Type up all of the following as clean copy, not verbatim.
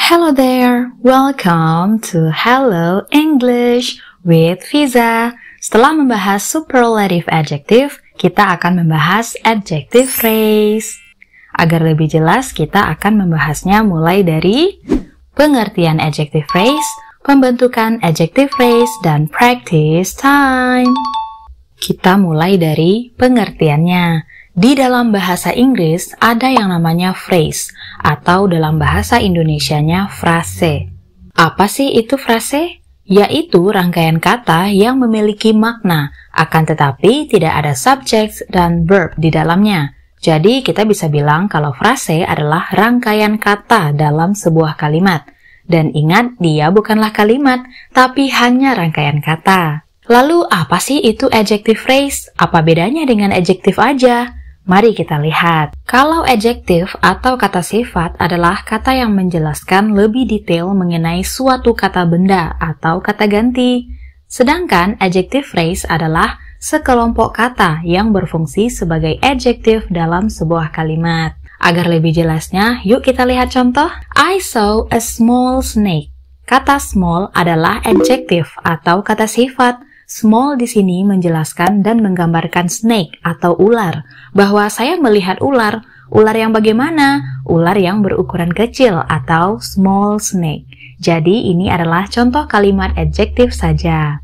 Hello there, welcome to Hello English with Fiza. Setelah membahas superlative adjective, kita akan membahas adjective phrase. Agar lebih jelas, kita akan membahasnya mulai dari pengertian adjective phrase, pembentukan adjective phrase, dan practice time. Kita mulai dari pengertiannya. Di dalam bahasa Inggris ada yang namanya phrase atau dalam bahasa Indonesianya frase. Apa sih itu frase? Yaitu rangkaian kata yang memiliki makna, akan tetapi tidak ada subject dan verb di dalamnya. Jadi kita bisa bilang kalau frase adalah rangkaian kata dalam sebuah kalimat. Dan ingat, dia bukanlah kalimat, tapi hanya rangkaian kata. Lalu apa sih itu adjective phrase? Apa bedanya dengan adjective aja? Mari kita lihat. Kalau adjective atau kata sifat adalah kata yang menjelaskan lebih detail mengenai suatu kata benda atau kata ganti. Sedangkan adjective phrase adalah sekelompok kata yang berfungsi sebagai adjective dalam sebuah kalimat. Agar lebih jelasnya, yuk kita lihat contoh. I saw a small snake. Kata small adalah adjective atau kata sifat. Small di sini menjelaskan dan menggambarkan snake atau ular, bahwa saya melihat ular. Ular yang bagaimana? Ular yang berukuran kecil atau small snake. Jadi ini adalah contoh kalimat adjektif saja.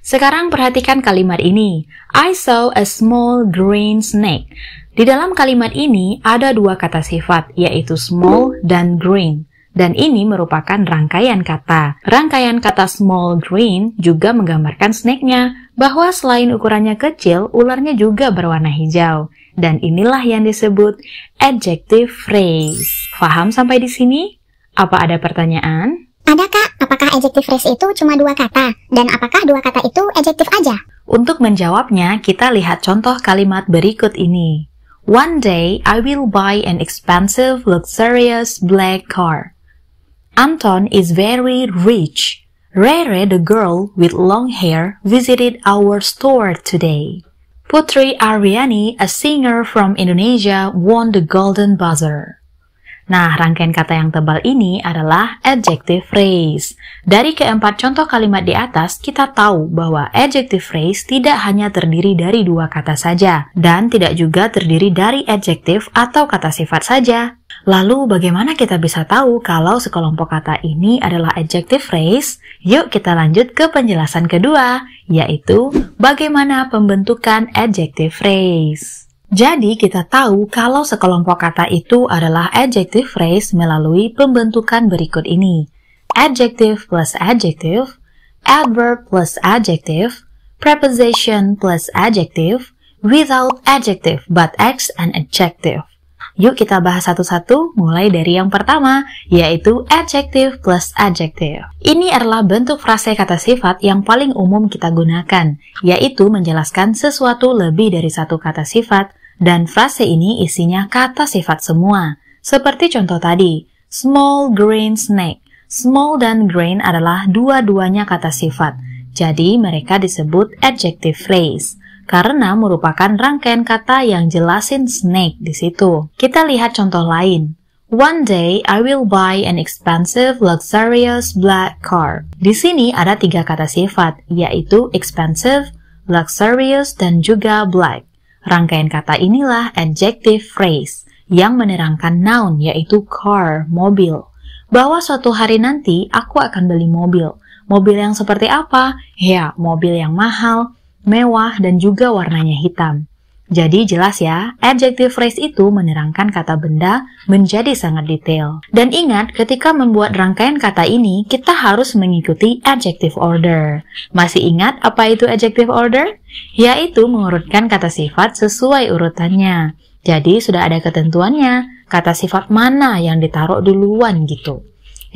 Sekarang perhatikan kalimat ini. I saw a small green snake. Di dalam kalimat ini ada dua kata sifat, yaitu small dan green. Dan ini merupakan rangkaian kata. Rangkaian kata small green juga menggambarkan snake-nya, bahwa selain ukurannya kecil, ularnya juga berwarna hijau. Dan inilah yang disebut adjective phrase. Paham sampai di sini? Apa ada pertanyaan? Ada Kak, apakah adjective phrase itu cuma dua kata? Dan apakah dua kata itu adjective aja? Untuk menjawabnya, kita lihat contoh kalimat berikut ini. One day, I will buy an expensive, luxurious black car. Anton is very rich. Rere, the girl with long hair, visited our store today. Putri Aryani, a singer from Indonesia, won the Golden Buzzer. Nah, rangkaian kata yang tebal ini adalah adjective phrase. Dari keempat contoh kalimat di atas, kita tahu bahwa adjective phrase tidak hanya terdiri dari dua kata saja, dan tidak juga terdiri dari adjective atau kata sifat saja. Lalu bagaimana kita bisa tahu kalau sekelompok kata ini adalah adjective phrase? Yuk kita lanjut ke penjelasan kedua, yaitu bagaimana pembentukan adjective phrase. Jadi kita tahu kalau sekelompok kata itu adalah adjective phrase melalui pembentukan berikut ini. Adjective plus adjective, adverb plus adjective, preposition plus adjective, without adjective but acts an adjective. Yuk kita bahas satu-satu, mulai dari yang pertama, yaitu adjective plus adjective. Ini adalah bentuk frase kata sifat yang paling umum kita gunakan, yaitu menjelaskan sesuatu lebih dari satu kata sifat, dan frase ini isinya kata sifat semua. Seperti contoh tadi, small green snake. Small dan green adalah dua-duanya kata sifat, jadi mereka disebut adjective phrase. Karena merupakan rangkaian kata yang jelasin snake di situ. Kita lihat contoh lain. One day I will buy an expensive, luxurious black car. Di sini ada tiga kata sifat, yaitu expensive, luxurious, dan juga black. Rangkaian kata inilah adjective phrase yang menerangkan noun, yaitu car, mobil. Bahwa suatu hari nanti aku akan beli mobil. Mobil yang seperti apa? Ya, mobil yang mahal, mewah, dan juga warnanya hitam. Jadi jelas ya, adjective phrase itu menerangkan kata benda menjadi sangat detail. Dan ingat, ketika membuat rangkaian kata ini, kita harus mengikuti adjective order. Masih ingat apa itu adjective order? Yaitu mengurutkan kata sifat sesuai urutannya. Jadi sudah ada ketentuannya, kata sifat mana yang ditaruh duluan gitu.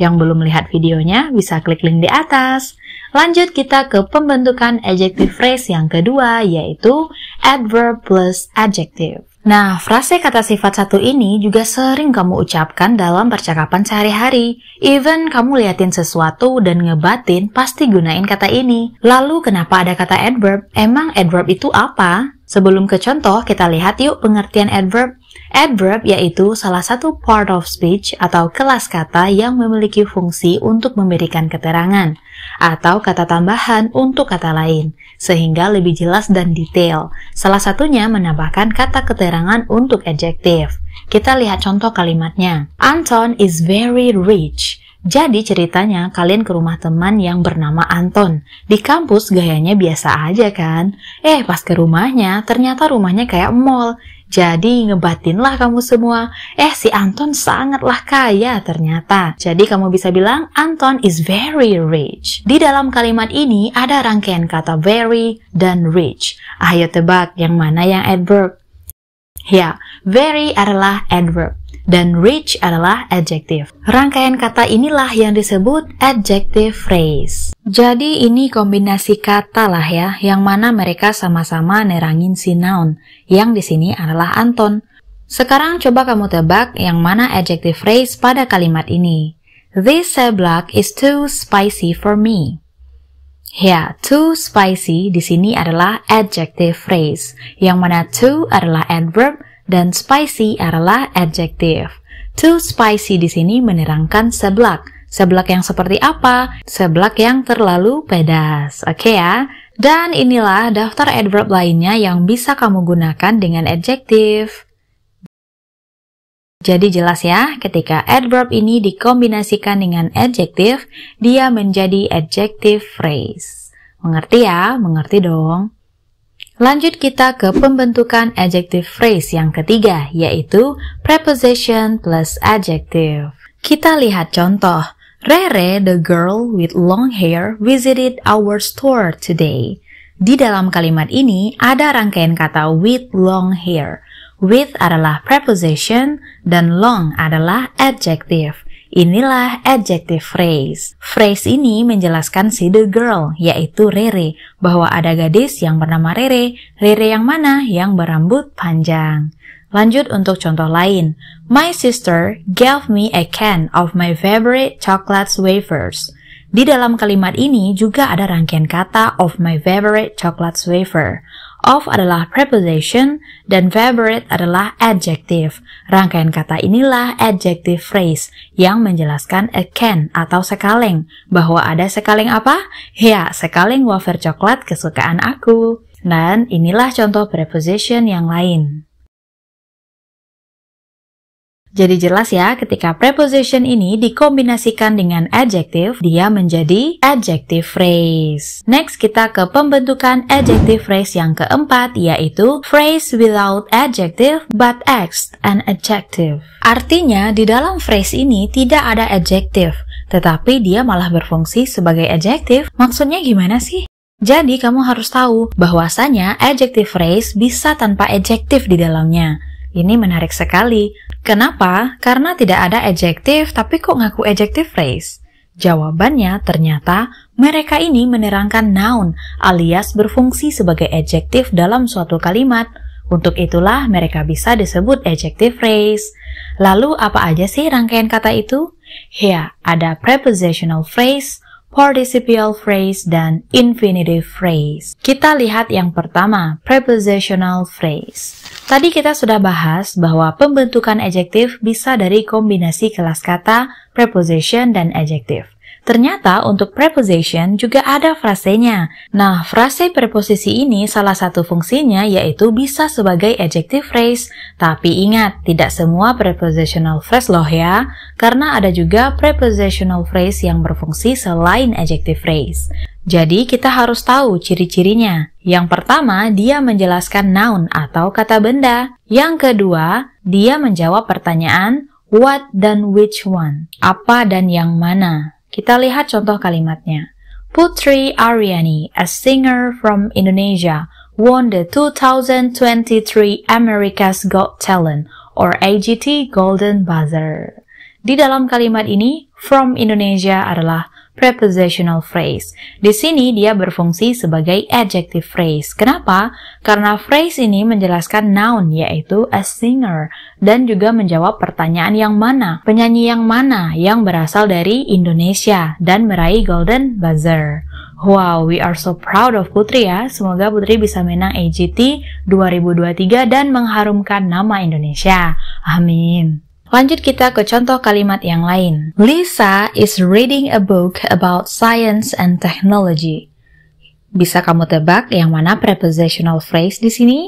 Yang belum lihat videonya bisa klik link di atas. Lanjut kita ke pembentukan adjective phrase yang kedua, yaitu adverb plus adjective. Nah, frase kata sifat satu ini juga sering kamu ucapkan dalam percakapan sehari-hari. Even kamu liatin sesuatu dan ngebatin, pasti gunain kata ini. Lalu kenapa ada kata adverb? Emang adverb itu apa? Sebelum ke contoh, kita lihat yuk pengertian adverb. Adverb yaitu salah satu part of speech atau kelas kata yang memiliki fungsi untuk memberikan keterangan atau kata tambahan untuk kata lain, sehingga lebih jelas dan detail. Salah satunya menambahkan kata keterangan untuk adjective. Kita lihat contoh kalimatnya. Anton is very rich. Jadi ceritanya kalian ke rumah teman yang bernama Anton. Di kampus gayanya biasa aja kan? Pas ke rumahnya, ternyata rumahnya kayak mall. Jadi ngebatinlah kamu semua. Si Anton sangatlah kaya ternyata. Jadi kamu bisa bilang Anton is very rich. Di dalam kalimat ini ada rangkaian kata very dan rich. Ayo tebak yang mana yang adverb? Ya, very adalah adverb dan rich adalah adjective. Rangkaian kata inilah yang disebut adjective phrase. Jadi ini kombinasi kata lah ya, yang mana mereka sama-sama nerangin si noun, yang di sini adalah Anton. Sekarang coba kamu tebak yang mana adjective phrase pada kalimat ini. This seblak is too spicy for me. Ya, too spicy di sini adalah adjective phrase, yang mana too adalah adverb dan spicy adalah adjective. Too spicy di sini menerangkan seblak. Seblak yang seperti apa? Seblak yang terlalu pedas. Oke ya? Dan inilah daftar adverb lainnya yang bisa kamu gunakan dengan adjective. Jadi jelas ya, ketika adverb ini dikombinasikan dengan adjective, dia menjadi adjective phrase. Mengerti ya? Mengerti dong. Lanjut kita ke pembentukan adjective phrase yang ketiga, yaitu preposition plus adjective. Kita lihat contoh. Rere, the girl with long hair, visited our store today. Di dalam kalimat ini ada rangkaian kata with long hair. With adalah preposition dan long adalah adjective. Inilah adjective phrase. Phrase ini menjelaskan si the girl, yaitu Rere, bahwa ada gadis yang bernama Rere. Rere yang mana? Yang berambut panjang. Lanjut untuk contoh lain. My sister gave me a can of my favorite chocolate wafers. Di dalam kalimat ini juga ada rangkaian kata of my favorite chocolate wafer. Of adalah preposition dan favorite adalah adjective. Rangkaian kata inilah adjective phrase yang menjelaskan a can atau sekaleng. Bahwa ada sekaleng apa? Ya, sekaleng wafer coklat kesukaan aku. Dan inilah contoh preposition yang lain. Jadi jelas ya, ketika preposition ini dikombinasikan dengan adjective, dia menjadi adjective phrase. Next, kita ke pembentukan adjective phrase yang keempat, yaitu phrase without adjective but acts an adjective. Artinya, di dalam phrase ini tidak ada adjective, tetapi dia malah berfungsi sebagai adjective. Maksudnya gimana sih? Jadi, kamu harus tahu bahwasanya adjective phrase bisa tanpa adjective di dalamnya. Ini menarik sekali. Kenapa? Karena tidak ada adjektif, tapi kok ngaku adjective phrase? Jawabannya ternyata mereka ini menerangkan noun alias berfungsi sebagai adjektif dalam suatu kalimat. Untuk itulah mereka bisa disebut adjective phrase. Lalu apa aja sih rangkaian kata itu? Ya, ada prepositional phrase, participial phrase, dan infinitive phrase. Kita lihat yang pertama, prepositional phrase. Tadi kita sudah bahas bahwa pembentukan adjektif bisa dari kombinasi kelas kata, preposition, dan adjective. Ternyata untuk preposition juga ada frasenya. Nah, frase preposisi ini salah satu fungsinya yaitu bisa sebagai adjective phrase. Tapi ingat, tidak semua prepositional phrase loh ya, karena ada juga prepositional phrase yang berfungsi selain adjective phrase. Jadi kita harus tahu ciri-cirinya. Yang pertama, dia menjelaskan noun atau kata benda. Yang kedua, dia menjawab pertanyaan what dan which one, apa dan yang mana. Kita lihat contoh kalimatnya. Putri Aryani, a singer from Indonesia, won the 2023 America's Got Talent or AGT Golden Buzzer. Di dalam kalimat ini, from Indonesia adalah prepositional phrase. Di sini dia berfungsi sebagai adjective phrase. Kenapa? Karena phrase ini menjelaskan noun yaitu a singer dan juga menjawab pertanyaan yang mana, penyanyi yang mana yang berasal dari Indonesia dan meraih golden buzzer. Wow, we are so proud of Putri ya. Semoga Putri bisa menang AGT 2023 dan mengharumkan nama Indonesia. Amin. Lanjut kita ke contoh kalimat yang lain. Lisa is reading a book about science and technology. Bisa kamu tebak yang mana prepositional phrase di sini?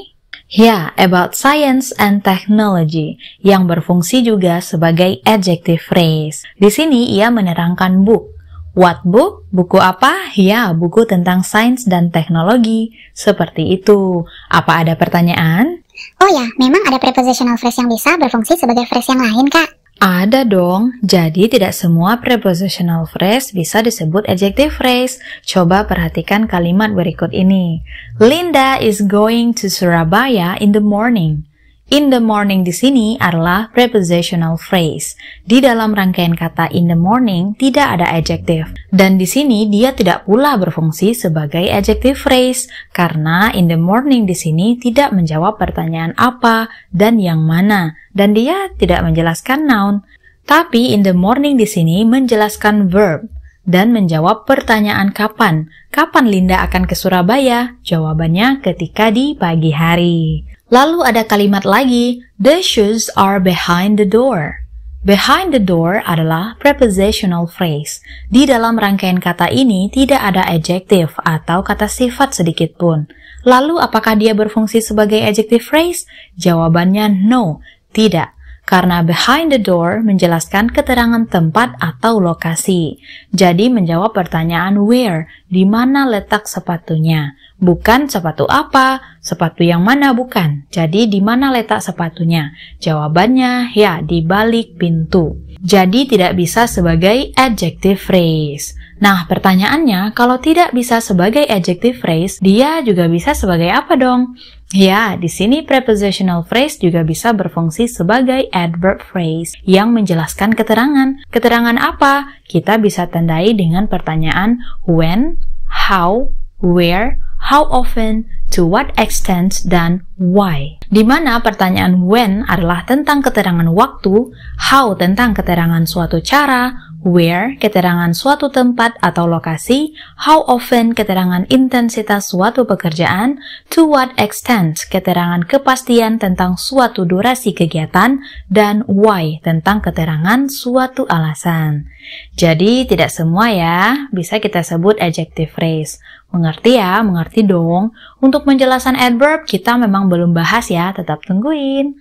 Ya, about science and technology, yang berfungsi juga sebagai adjective phrase. Di sini ia menerangkan book. What book? Buku apa? Ya, buku tentang sains dan teknologi. Seperti itu. Apa ada pertanyaan? Oh ya, memang ada prepositional phrase yang bisa berfungsi sebagai phrase yang lain, Kak. Ada dong. Jadi tidak semua prepositional phrase bisa disebut adjective phrase. Coba perhatikan kalimat berikut ini. Linda is going to Surabaya in the morning. In the morning di sini adalah prepositional phrase. Di dalam rangkaian kata in the morning tidak ada adjective. Dan di sini dia tidak pula berfungsi sebagai adjective phrase karena in the morning di sini tidak menjawab pertanyaan apa dan yang mana. Dan dia tidak menjelaskan noun. Tapi in the morning di sini menjelaskan verb dan menjawab pertanyaan kapan. Kapan Linda akan ke Surabaya? Jawabannya ketika di pagi hari. Lalu ada kalimat lagi, the shoes are behind the door. Behind the door adalah prepositional phrase. Di dalam rangkaian kata ini tidak ada adjective atau kata sifat sedikit pun. Lalu apakah dia berfungsi sebagai adjective phrase? Jawabannya no, tidak. Karena behind the door menjelaskan keterangan tempat atau lokasi. Jadi menjawab pertanyaan where, di mana letak sepatunya. Bukan sepatu apa, sepatu yang mana bukan. Jadi di mana letak sepatunya? Jawabannya ya di balik pintu. Jadi tidak bisa sebagai adjective phrase. Nah, pertanyaannya kalau tidak bisa sebagai adjective phrase, dia juga bisa sebagai apa dong? Ya, di sini prepositional phrase juga bisa berfungsi sebagai adverb phrase yang menjelaskan keterangan. Keterangan apa? Kita bisa tandai dengan pertanyaan when, how, where, how often, to what extent, dan why. Di mana pertanyaan when adalah tentang keterangan waktu, how tentang keterangan suatu cara, where keterangan suatu tempat atau lokasi, how often keterangan intensitas suatu pekerjaan, to what extent keterangan kepastian tentang suatu durasi kegiatan, dan why tentang keterangan suatu alasan. Jadi tidak semua ya bisa kita sebut adjective phrase. Mengerti ya? Mengerti dong. Untuk penjelasan adverb kita memang belum bahas ya, tetap tungguin.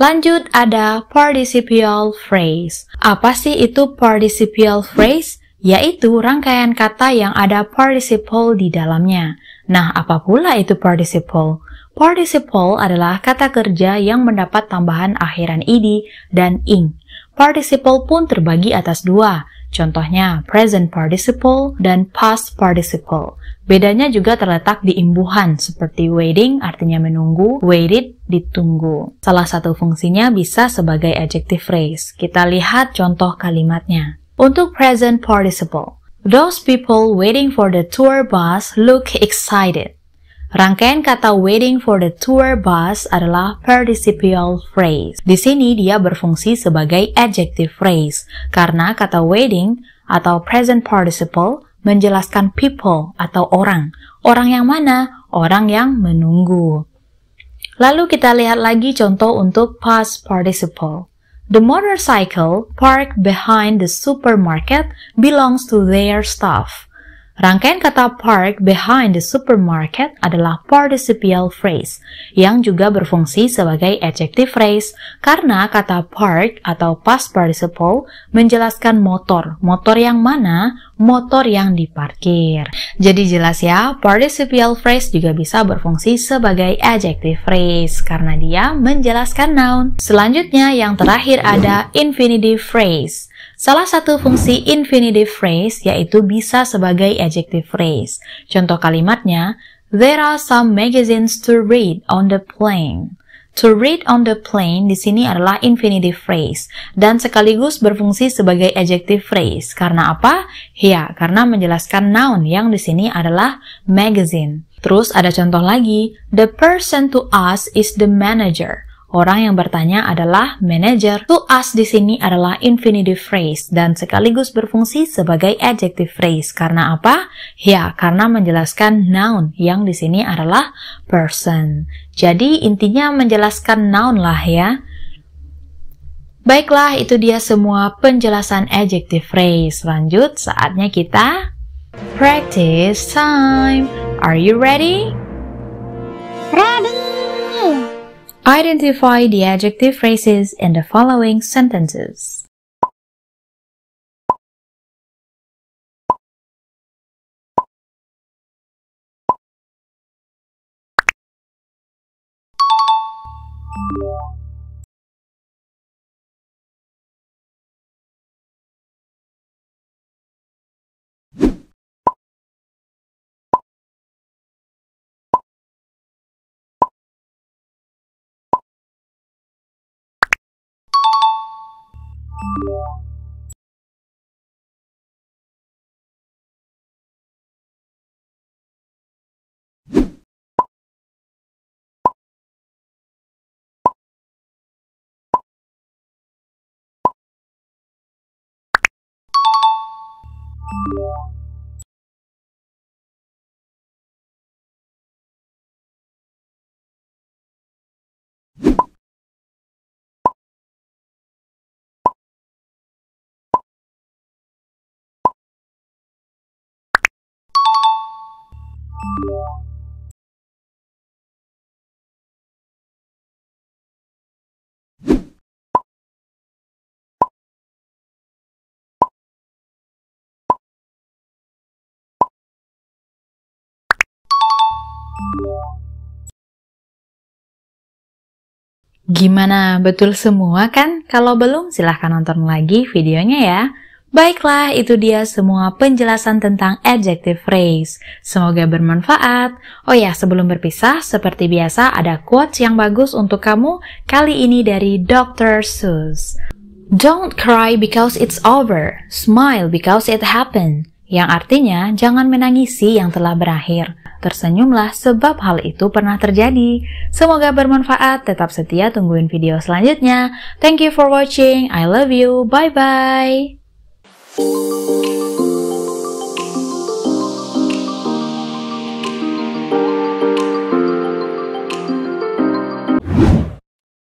Lanjut ada participial phrase. Apa sih itu participial phrase? Yaitu rangkaian kata yang ada participle di dalamnya. Nah, apa pula itu participle? Participle adalah kata kerja yang mendapat tambahan akhiran id dan ing. Participle pun terbagi atas dua. Contohnya present participle dan past participle. Bedanya juga terletak di imbuhan, seperti waiting artinya menunggu, waited ditunggu. Salah satu fungsinya bisa sebagai adjective phrase. Kita lihat contoh kalimatnya. Untuk present participle, those people waiting for the tour bus look excited. Rangkaian kata waiting for the tour bus adalah participial phrase. Di sini dia berfungsi sebagai adjective phrase karena kata waiting atau present participle menjelaskan people atau orang. Orang yang mana? Orang yang menunggu. Lalu kita lihat lagi contoh untuk past participle. The motorcycle parked behind the supermarket belongs to their staff. Rangkaian kata park behind the supermarket adalah participial phrase yang juga berfungsi sebagai adjective phrase karena kata park atau past participle menjelaskan motor. Motor yang mana? Motor yang diparkir. Jadi jelas ya, participial phrase juga bisa berfungsi sebagai adjective phrase karena dia menjelaskan noun. Selanjutnya yang terakhir ada infinitive phrase. Salah satu fungsi infinitive phrase yaitu bisa sebagai adjective phrase. Contoh kalimatnya, there are some magazines to read on the plane. To read on the plane di sini adalah infinitive phrase dan sekaligus berfungsi sebagai adjective phrase. Karena apa? Ya, karena menjelaskan noun yang di sini adalah magazine. Terus ada contoh lagi, the person to ask is the manager. Orang yang bertanya adalah manager. To ask di sini adalah infinitive phrase dan sekaligus berfungsi sebagai adjective phrase. Karena apa? Ya, karena menjelaskan noun yang di sini adalah person. Jadi intinya menjelaskan noun lah ya. Baiklah, itu dia semua penjelasan adjective phrase. Lanjut, saatnya kita practice time. Are you ready? Ready! Identify the adjective phrases in the following sentences. Gimana, betul semua kan? Kalau belum, silahkan nonton lagi videonya ya. Baiklah, itu dia semua penjelasan tentang adjective phrase. Semoga bermanfaat. Oh ya, sebelum berpisah, seperti biasa ada quotes yang bagus untuk kamu. Kali ini dari Dr. Seuss. Don't cry because it's over. Smile because it happened. Yang artinya, jangan menangisi yang telah berakhir. Tersenyumlah sebab hal itu pernah terjadi. Semoga bermanfaat, tetap setia tungguin video selanjutnya. Thank you for watching, I love you, bye-bye.